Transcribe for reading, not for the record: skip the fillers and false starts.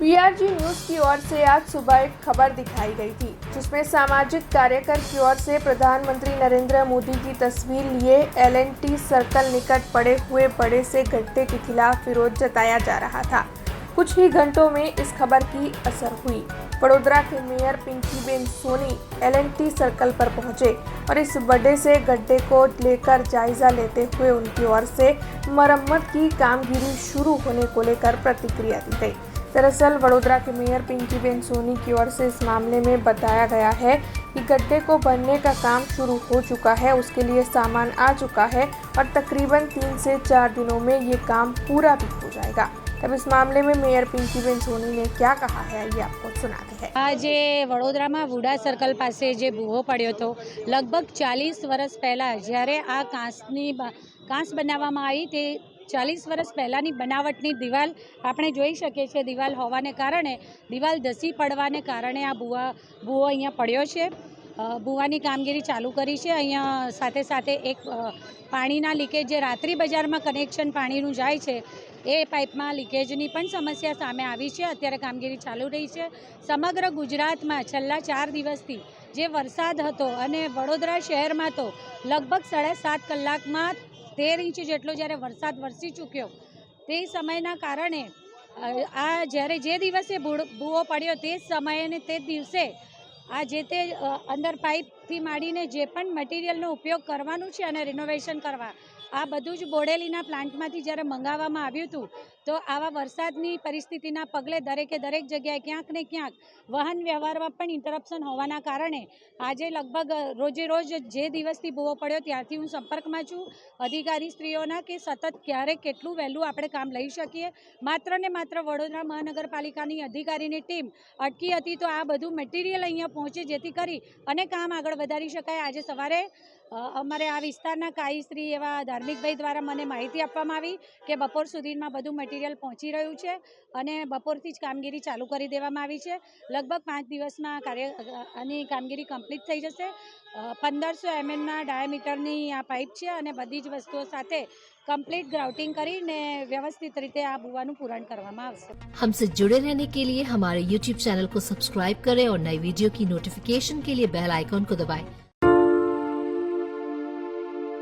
PRG news की ओर से आज सुबह एक खबर दिखाई गई थी, जिसमें सामाजिक कार्यकर की ओर से प्रधानमंत्री नरेंद्र मोदी की तस्वीर लिए एलएनटी सर्कल निकट पड़े हुए बड़े से गड्ढे के खिलाफ विरोध जताया जा रहा था। कुछ ही घंटों में इस खबर की असर हुई। वडोदरा के मेयर पिंकीबेन सोनी एलएनटी सर्कल पर पहुंचे और इस बड़े से गड्ढे को लेकर जायजा लेते हुए उनकी ओर से मरम्मत की कामगिरी शुरू होने को लेकर प्रतिक्रिया दी गई। दरअसल वडोदरा के मेयर पिंकीबेन सोनी की ओर से इस मामले में बताया गया है कि गड्ढे को भरने का काम शुरू हो चुका है, उसके लिए सामान आ चुका है और तकरीबन 3 से 4 दिनों में ये काम पूरा भी हो जाएगा। तब इस मामले में मेयर पिंकीबेन सोनी ने क्या कहा है, ये आपको सुनाते हैं। आज वडोदरा में वुडा सर्कल पास जे भूવો પડ્યો હતો, लगभग 40 વર્ષ પહેલા જ્યારે આ કાંસ બનાવવામાં આવી તે 40 વર્ષ પહેલાંની બનાવટની દિવાલ આપણે જોઈ શકીએ છીએ। દિવાલ હોવાને કારણે દિવાલ ધસી પડવાને કારણે આ ભૂવો અહીંયા પડ્યો છે। ભૂવાની કામગીરી ચાલુ કરી છે। અહીંયા સાથે સાથે એક પાણીના લીકેજ જે રાત્રિ બજારમાં કનેક્શન પાણીનું જાય છે એ પાઇપમાં લીકેજની પણ સમસ્યા સામે આવી છે। અત્યારે કામગીરી ચાલુ રહી છે। સમગ્ર ગુજરાતમાં છેલ્લા 4 દિવસથી જે વરસાદ હતો અને વડોદરા શહેરમાં તો લગભગ 7.5 કલાકમાં 13 ઇંચ જેટલો જ્યારે વરસાદ વરસી ચૂક્યો તે સમયના કારણે આ જ્યારે જે દિવસે ભૂવો પડ્યો તે સમયે ને તે દિવસે આ જે તે અંદર પાઇપથી માંડીને જે પણ મટીરિયલનો ઉપયોગ કરવાનું છે અને રિનોવેશન કરવા આ બધું જ બોડેલીના પ્લાન્ટમાંથી જ્યારે મંગાવવામાં આવ્યું હતું તો આવા વરસાદની પરિસ્થિતિના પગલે દરેક જગ્યાએ ક્યાંક ને ક્યાંક વાહન વ્યવહારમાં પણ ઇન્ટરપ્શન હોવાના કારણે આજે લગભગ રોજે રોજ જે દિવસથી ભૂવો પડ્યો ત્યારથી હું સંપર્કમાં છું અધિકારી સ્ત્રીઓના કે સતત ક્યારે કેટલું વહેલું આપણે કામ લઈ શકીએ। માત્ર ને માત્ર વડોદરા મહાનગરપાલિકાની અધિકારીની ટીમ અટકી હતી તો આ બધું મટીરિયલ અહીંયા પહોંચે જેથી કરી અને કામ આગળ વધારી શકાય। આજે સવારે અમારે આ વિસ્તારના કાયશ્રી એવા ધાર્મિકભાઈ દ્વારા મને માહિતી આપવામાં આવી કે બપોર સુધીમાં બધું મટીરિયલ પહોંચી રહ્યું છે અને બપોરથી જ કામગીરી ચાલુ કરી દેવામાં આવી છે। લગભગ 5 દિવસમાં આની કામગીરી કમ્પ્લીટ થઈ જશે। 1500 mm ડાયામીટરની આ પાઇપ છે અને બધી જ વસ્તુઓ સાથે कंप्लीट ग्राउटिंग કરીને व्यवस्थित રીતે આ ભૂવાનું પૂરણ કરવામાં આવશે। हमसे जुड़े रहने के लिए हमारे YouTube चैनल को सब्सक्राइब करें और नई वीडियो की नोटिफिकेशन के लिए बेल आइकॉन को दबाएं।